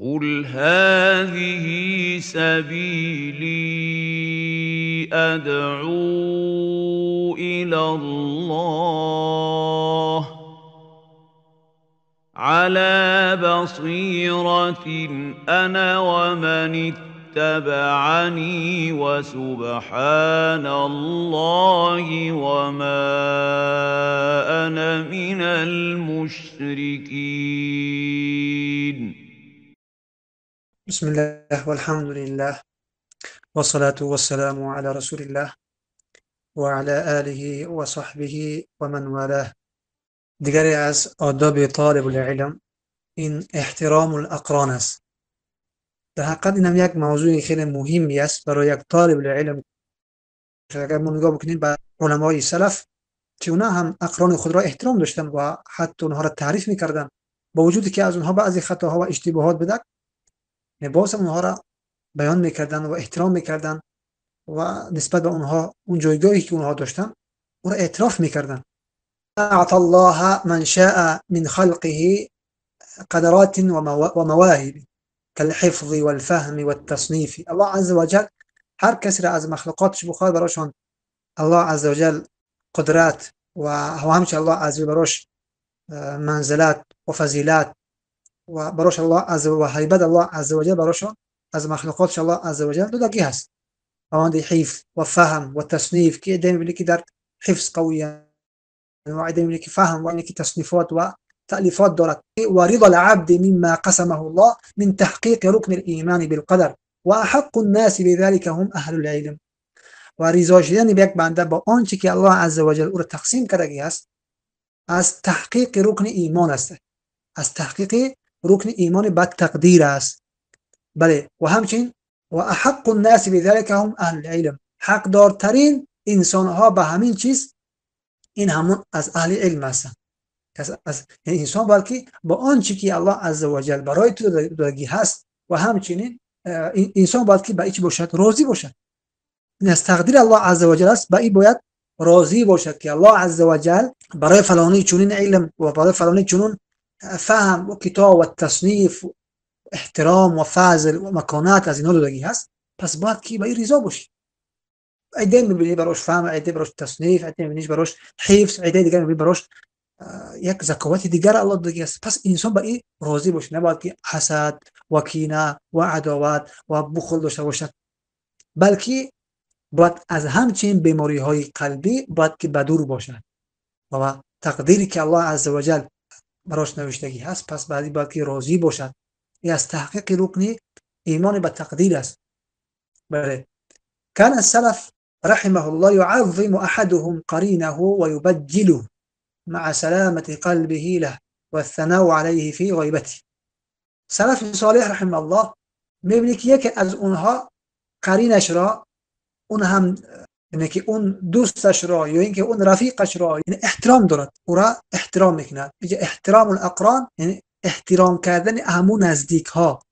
قل هذه سبيلي أدعو إلى الله على بصيرة أنا ومن اتبعني وسبحان الله وما أنا من المشركين. بسم الله والحمد لله والصلاة والسلام على رسول الله وعلى آله وصحبه ومن والاه. دیگری از آداب طالب العلم این احترام الاقران است. در حقیقت این هم یک موضوع خیلی مهمی است برای یک طالب العلم. اگر ما نگاه بکنیم به علمای سلف که اونا هم اقران خود را احترام داشتن و حتی اونها را تعریف میکردن، با وجودی که از اونها بعضی خطاها و اشتباهات بدک، باز اونها را بیان میکردن و احترام میکردن و نسبت به اونها اون جایگاهی که اونها داشتن اون را اعتراف میکردن. اعطى الله من شاء من خلقه قدرات ومواهب كالحفظ والفهم والتصنيف. الله عز وجل هر کسی را از مخلوقاتش بخواد براشون الله عز وجل قدرات و همچنین الله عز وجل براش منزلات و فضیلات و براش الله عز وجل و هیبت الله عز وجل براشون از مخلوقاتش الله عز وجل دو دقیقه هست. مواد حفظ و فهم و تصنیف که دائما که در حفظ قویه و دائما که فهم و که تصنیفات و تألیفات دارد. و رضا العبد مما قسمه الله من تحقیق رکن الایمان بالقدر و احق الناس بذلك هم اهل العلم. و رضا شدن یک بنده با آنچه که الله عز وجل او را تقسیم کرده است از تحقیق رکن ایمان است، از تحقیق رکن ایمان به تقدیر است. بله، و همچنین و احق الناس بذلك هم اهل العلم، حق دارترین انسان ها به همین چیز این همون از اهل علم هستند. از انسان بلکه با آنچه که الله عز وجل برای تو دادگی هست و همچنین انسان باید که به ایچ باشد راضی باشد. این از تقدیر الله عز وجل است، به این باید راضی باشد که الله عز وجل برای فلانی چنین علم و برای فلانی چنین فهم و کتاب و تصنیف احترام و فضل و مکانات از اینا دادگی هست، پس باید که به این رضا باشی. ایده میبینی براش فهم، ایده براش تصنیف، ایده میبینیش براش حفظ، ایده دیگر میبینی براش یک زکوات دیگر الله دادگی است. پس انسان به این راضی باشه، نباید که حسد و کینه و عداوت و بخل داشته باشد، بلکه باید از همچین بیماری های قلبی باید که بدور باشد و تقدیری که الله عز وجل براش نوشتگی هست پس بعدی باید که راضی باشد. این از تحقیق رکن ایمان به تقدیر است. بله، كان السلف رحمه الله يعظم أحدهم قرينه ويبجله مع سلامة قلبه له والثناء عليه في غيبته. سلف صالح رحمه الله میبینی که یکی از اونها قرینش را، اون هم یعنی که اون دوستش را یا اینکه اون رفیقش را یعنی احترام دارد، او را احترام میکند. میگه احترام الاقران یعنی احترام کردن همون نزدیک ها.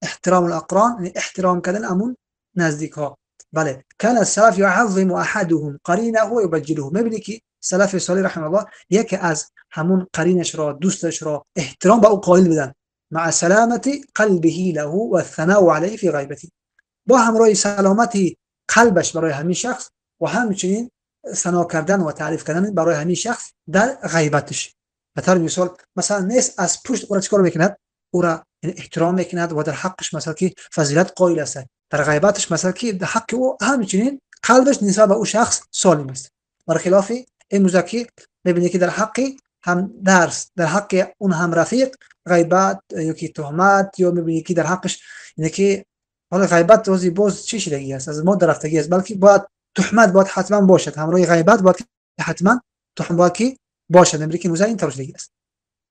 احترام الاقران یعنی احترام کردن همون نزدیک ها. بله، كان السلف يعظم احدهم قرینه و یبجله. میبینی که سلف صالح رحمه الله یکی از همون قرینش را، دوستش را احترام به او قائل بدن، مع سلامت قلبه له و الثناء علیه فی غیبته، با همراه سلامتی قلبش برای همین شخص و همچنین ثنا کردن و تعریف کردن برای همین شخص در غیبتش. به طور مثال مثلا نیست از پشت او را چیکار میکند، او را احترام میکند و در حقش مثلا که فضیلت قائل است، در غیبتش مثلا که در حق او همچنین قلبش نسبت به او شخص سالم است. برخلاف این موضوعی میبینی که در حق هم درس، در حق اون هم رفیق غیبت یا که تهمت، یا میبینی که در حقش اینه که حالا غیبت روزی باز چی شدگی است، از ما درفتگی است، بلکه باید تهمت باید حتما باشد، همراه غیبت باید حتما تهمت باید که باشد. امریکی موزه این طرفدگی است.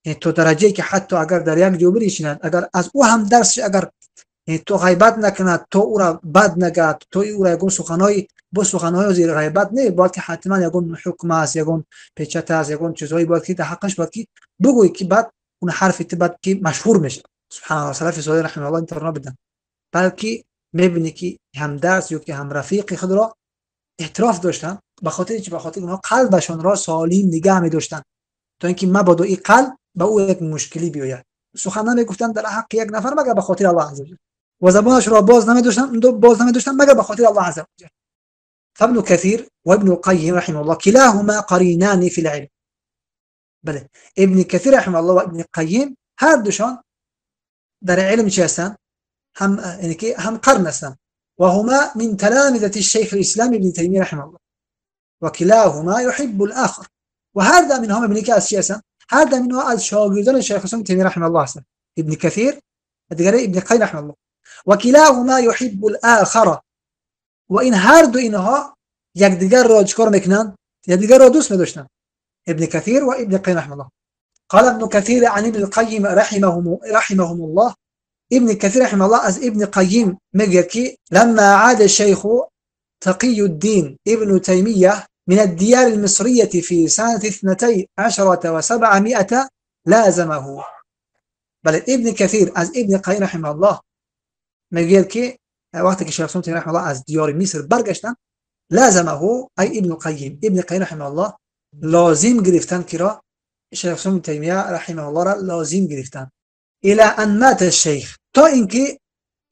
یعنی تو درجه‌ای که حتی اگر در یک جا بنشیند، اگر از او هم درس، اگر تو غیبت نکند، تو او را بد نگید، تو او را یگون سخنهای با سخنهای زیر غیبت نه، باید که حتما یگون حکم است، یگون پیچت است، یگون چیزایی باید که در حقش باید که بگویی که بعد اون حرف بعد که مشهور میشه. سبحان الله، سلف صالح رحمه الله اینطور نبودن، بلکه میبینی که هم درس یا که هم رفیق خود را اعتراف داشتن، به خاطر چی؟ به خاطر اونها قلبشان را سالم نگه می داشتن تا اینکه مبادا این قلب به او یک مشکلی بیاید. سخن نمیگفتند در حق یک نفر مگر به خاطر الله عز وجل و زبانش را باز نمی‌داشتند مگر به خاطر الله عز وجل. فابن كثير وابن القيم رحمه الله كلاهما قرينان في العلم. بله، ابن كثير رحمه الله و ابن قیم هر دوشان در علم چی هستند؟ هم قرن هستند و هما من تلامذة الشيخ الاسلام ابن تيمية رحمه الله و كلاهما يحب الاخر. و هر دو اینها میبینی که از چی هستند؟ هر دو اینها از شاگردان شیخ الاسلام ابن تیمیه رحمه الله هستند. ابن كثير و دیگر ابن قیم رحمه الله. و كلاهما يحب الاخر. و این هر دو اینها یکدیگر را چیکار میکنند؟ یکدیگر را دوست می‌داشتند. ابن كثير و ابن قیم رحمه الله. قال ابن كثير عن ابن القيم رحمهم الله. ابن كثير رحمه الله از ابن قیم میگه که لما عاد الشيخ تقي الدين ابن تيمية من الديار المصرية في سنة 12 و700 لازمه. بل ابن كثير از ابن قیم رحمه الله میگه که وقتی که شیخ الاسلام تیمیه رحمه الله از دیار مصر برگشتن لازمه ای ابن قیم رحمه الله لازم گرفتن که را شیخ الاسلام تیمیه رحمه الله را لازم گرفتن الى ان مات الشیخ تا اینکه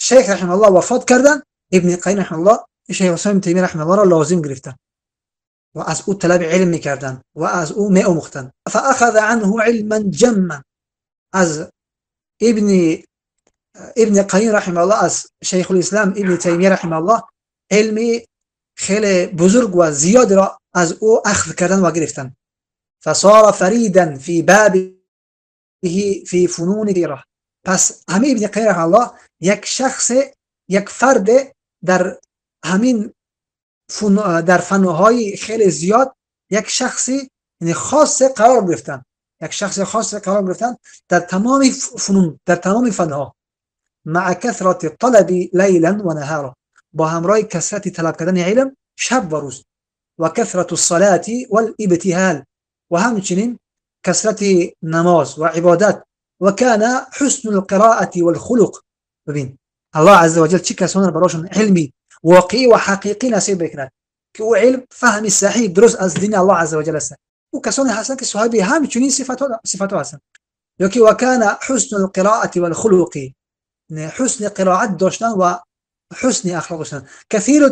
شیخ رحمه الله وفات کردن. ابن قیم رحمه الله شیخ الاسلام تیمیه رحمه الله را لازم گرفتن و از او طلب علم میکردن و از او میآموختن. فاخذ عنه علما جما. از ابن قیم رحمه الله از شیخ الاسلام ابن تیمیه رحمه الله علمی خیلی بزرگ و زیاد را از او اخذ کردن و گرفتن. فصار فریدا فی بابه فی فنون کثیره. پس همین ابن قیم رحمه الله یک فرد در همین در فنهای خیلی زیاد یک شخصی یعنی خاص قرار گرفتن. یک شخص خاص قرار گرفتن در تمام فنون، در تمام فنها. مع کثرت طلب لیلا و نهارا. با همراه کثرت طلب کردن علم شب و روز. و کثرت الصلاة والابتهال. و همچنین کثرت نماز و عبادت. و کان حسن القراءة والخلق. ببین الله عز وجل چه کسانی را براشون علمی واقعی و حقیقی نصیب بکند که او علم فهم صحیح درست از دین الله عز وجل است. او کسانی هستند که صاحب همچنین صفات هستند. یا که و کان حسن القراءة والخلق، حسن قراءت داشتن و حسن اخلاق داشتن. کثیر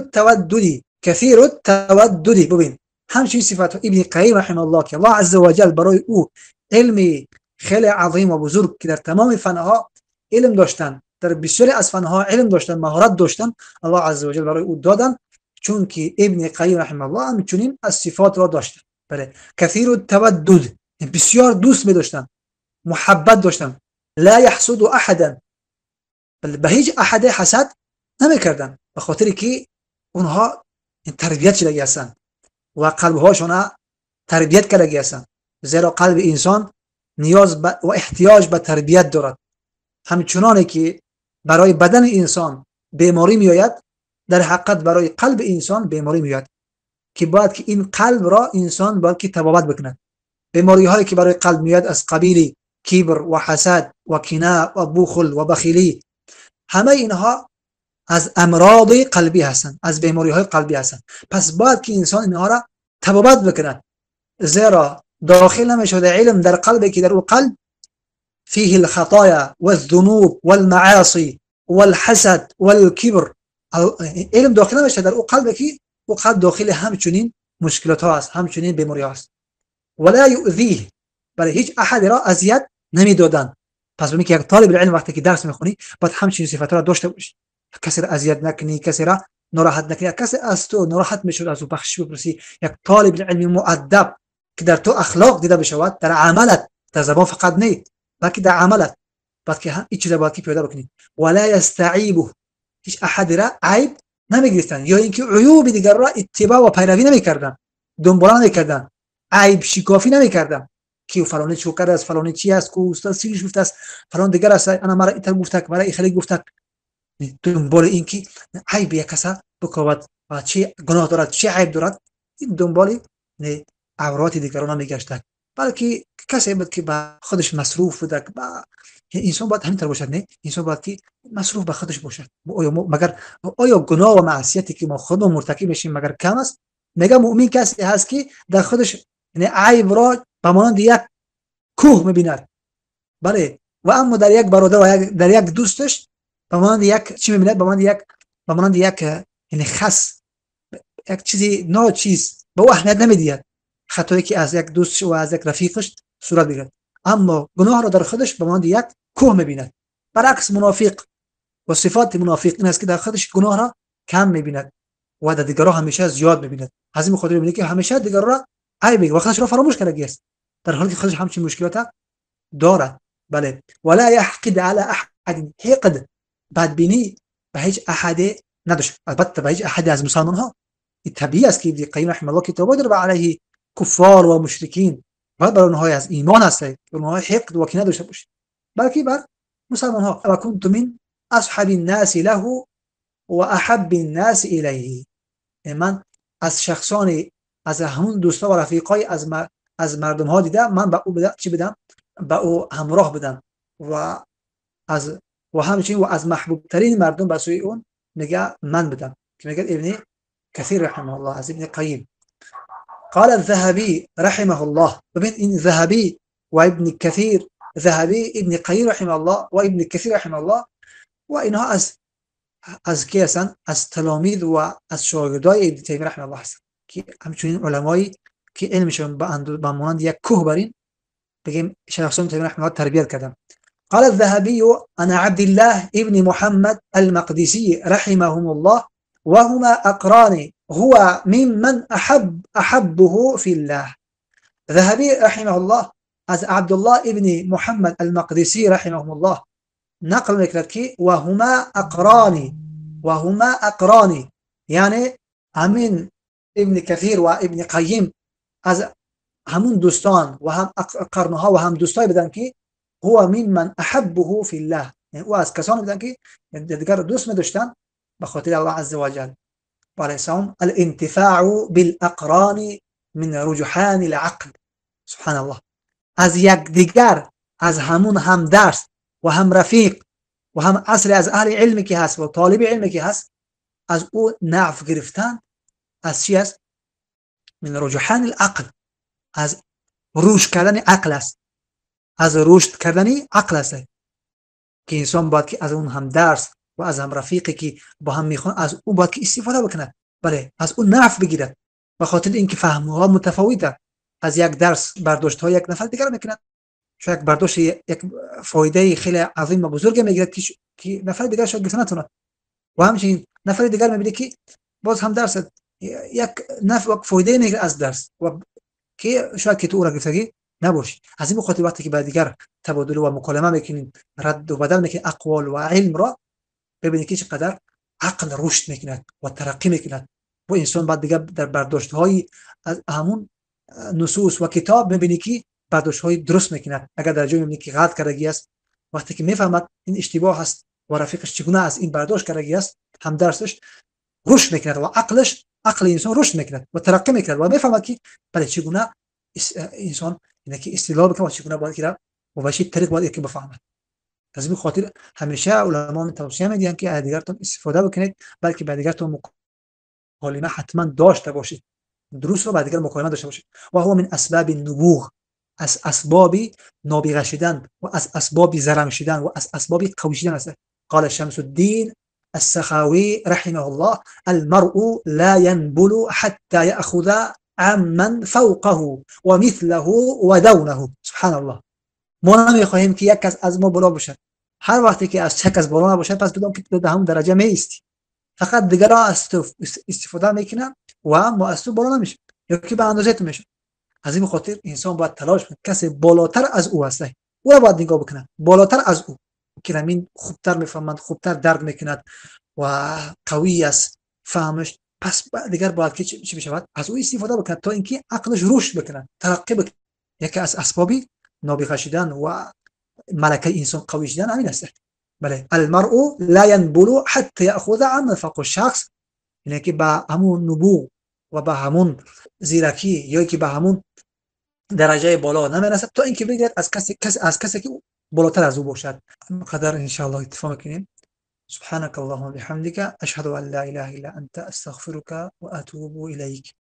التودد. ببین همچنین صفات ابن قیم رحمه الله که الله عز وجل برای او علمی خیلی عظیم و بزرگ که در تمام فنها علم داشتن، در بسیاری از فنها علم داشتن، مهارت داشتن، الله عز وجل برای او دادن، چون که ابن قیم رحمه الله همچنین از صفات را داشتن. بله، کثیر التودد، بسیار دوست می داشتن، محبت داشتن. لا یحسد احدا، بل به هیچ احد حسد نمی کردن، به خاطر که اونها تربیت شده هستند و قلبهاشون تربیت کرده هستند. زیرا قلب انسان نیاز و احتیاج به تربیت دارد. همچنانه که برای بدن انسان بیماری میآید، در حقیقت برای قلب انسان بیماری میآید که باید که این قلب را انسان باید که طبابت بکند. بیماری هایی که برای قلب میآید از قبیل کبر و حسد و کینه و بخل و بخیلی، همه اینها از امراض قلبی هستند، از بیماری های قلبی هستند. پس باید که انسان اینها را طبابت بکند، زیرا داخل نمیشده علم در قلبی که در اون قلب فيه الخطايا والذنوب والمعاصي والحسد والكبر. علم داخل نمیشه در او قلب که او قلب داخل همچنین مشکلات ها است، همچنین بیماری ها است. ولا یؤذیه، برای هیچ احد را اذیت نمیدادن. پس ببین که یک طالب العلم وقتی که درس میخونی باید همچنین صفات را داشته باشی، کسی را اذیت نکنی، کسی را ناراحت نکنی. کسی از تو ناراحت میشود از او بخشش بپرسی. یک طالب العلم مؤدب که در تو اخلاق دیده بشود، در عملت، در زبان فقط نه بلکه در عملت باید که این چیزا باید که پیدا بکنی. ولا یستعیبه، هیچ احد را عیب نمیگرفتن یا اینکه عیوب دیگر را اتباع و پیروی نمیکردن، دنبال نمیکردن، عیب شکافی نمیکردن که فلانی چو کرده است، فلانی چی است، کو استاد چیش گفته است، فلان دیگر است، انا مرا ایتر گفته، مرا این خلی گفته. دنبال اینکه عیب یک کس بکوبد و چه گناه دارد، چه عیب دارد، این دنبال عورات دیگران نمیگشتن، بلکه کسی بود که با خودش مصروف بوده. انسان باید همین طور باشد، نه؟ انسان باید که مصروف به خودش باشد. مگر آیا گناه و معصیتی که ما خودمون مرتکب میشیم مگر کم است؟ میگه مؤمن کسی هست که در خودش یعنی عیب را به مانند یک کوه میبیند. بله، و اما در یک برادر و در یک دوستش به مانند یک چی میبیند؟ به مانند یک یعنی خس، یک چیزی ناچیز به او اهمیت نمیدید، خطایی که از یک دوستش و از یک رفیقش صورت بگیرد، اما گناه را در خودش به مانند یک کوه میبیند. برعکس منافق و صفات منافق این است که در خودش گناه را کم میبیند و در دیگران همیشه زیاد میبیند. از این خاطر میبینید که همیشه دیگران را عیب میگه و خودش را فراموش کرده است، در حالی که خودش همچین مشکلات دارد. بله، ولا يحقد على احد، حقد بدبینی به هیچ احد نداشت، البته به هیچ احد از مسلمان ها. این طبیعی است که ابن قیم رحمه الله کتابی داره علیه کفار و مشرکین و بر اونها از ایمان هست، اونها حقد و کینه نداشته باشید، بلکه بر مسلمان ها. و كنت من اصحاب الناس له و احب الناس الیه، من از شخصان، از همون دوستا و رفیقای از مردم ها دیدم، من به او بدم چی بدم؟ به او همراه بدم و از و همچنین و از محبوب ترین مردم به سوی اون میگه من بدم، که میگه ابن کثیر رحمه الله از ابن قیم. قال الذهبي رحمه الله، ببین این ذهبی و ابن کثیر، ذهبی، ابن قیم رحمه الله و ابن کثیر رحمه الله، و اینها از کی هستند؟ از تلامید و از شاگردای ابن تیمیه رحمه الله هستند، که همچنین علمایی که علمشون به مانند یک کوه برین بگیم شیخ ابن تیمیه رحمه الله تربیت کردن. قال الذهبي عن عبد الله ابن محمد المقدسي رحمهم الله وهما أقران هو ممن أحبه في الله. ذهبي رحمه الله از عبد الله ابن محمد المقدسي رحمهم الله نقل میکرد که وهما أقران یعنی همین ابن کثیر و ابن قیم از همون دوستان و هم قرنها و هم دوستای بدن که هو ممن احبه فی الله، یعنی او از کسانی بودن که دیگر دوست می‌داشتن به خاطر الله عز وجل. وليسهم الانتفاع بالاقران من رجحان العقل. سبحان الله، از یک دیگر، از همون هم درس و هم رفیق و هم اصل از اهل علمی که هست و طالب علمی که هست، از او نفع گرفتن از چی است؟ من رجحان العقل، از رشد کردن عقل است، از رشد کردنی عقل است که انسان باید که از اون هم درس و از هم رفیقی که با هم میخوان از اون باید که استفاده بکنه، بله از اون نفع بگیرد، به خاطر اینکه فهمها متفاوته. از یک درس برداشت ها یک نفر دیگر میکنه، شاید برداشت یک فایده خیلی عظیم و بزرگ میگیرد که نفر دیگر شاید گرفته نتونه، و همچنین نفر دیگر میبینه که باز هم درس یک نفع و فایده میگیره از درس و که شاید که تو را گرفتگی نباشی. از این خاطر وقتی که با دیگر تبادل و مکالمه میکنین، رد و بدل میکنین اقوال و علم را، ببینید که چقدر عقل رشد میکند و ترقی میکند و انسان بعد دیگر در برداشت های از همون نصوص و کتاب میبینی که برداشت های درست میکند. اگر در جایی میبینی که غلط کردگی است، وقتی که میفهمد این اشتباه است و رفیقش چگونه از این برداشت کردگی است، هم درسش رشد میکند و عقل انسان رشد میکند و ترقی میکند و میفهمد که بله چگونه انسان اینه که استدلال بکنه و چگونه باید که و به چه طریق باید که بفهمد. از این خاطر همیشه علما توصیه میدن که از دیگرتون استفاده بکنید، بلکه با دیگرتون مکالمه حتما داشته باشید، درست رو با دیگر مکالمه داشته باشید. و هو من اسباب النبوغ، از اسباب نابغه شدن و از اسباب زرنگ شدن و از اسباب قوی شدن است. قال شمس الدين السخاوي رحمه الله المرء لا ينبل حتى يأخذ عمن فوقه ومثله ودونه. سبحان الله، ما نمیخواهیم که یک کس از ما بالا باشد، هر وقتی که از یک کس بالا نباشد پس بدون که در همون درجه میستی، فقط دیگران از تو استفاده میکنن و ما از تو بالا نمیشه یا که به اندازه تو میشه. از این خاطر انسان باید تلاش کنه کسی بالاتر از او هست او را باید نگاه بکنه، بالاتر از او که همین خوبتر میفهمد، خوبتر درک میکند و قوی است فهمش، پس دیگر باید که چی بشود؟ از او استفاده بکنه تا اینکه عقلش رشد بکنه، ترقی بکنه. یکی از اسبابی نابغه شدن و ملکه انسان قوی شدن همین است. بله، المرء لا ينبل حتى يأخذ عمن فوق الشخص، یعنی که با همون نبوغ و با همون زیرکی یا که با همون درجه بالا نمیرسد تا اینکه بگیرد از کسی که بالاتر از او باشد. قدر ان شاء الله اتفاق میکنیم. سبحانك اللهم وبحمدك اشهد ان لا اله الا انت استغفرك واتوب اليك.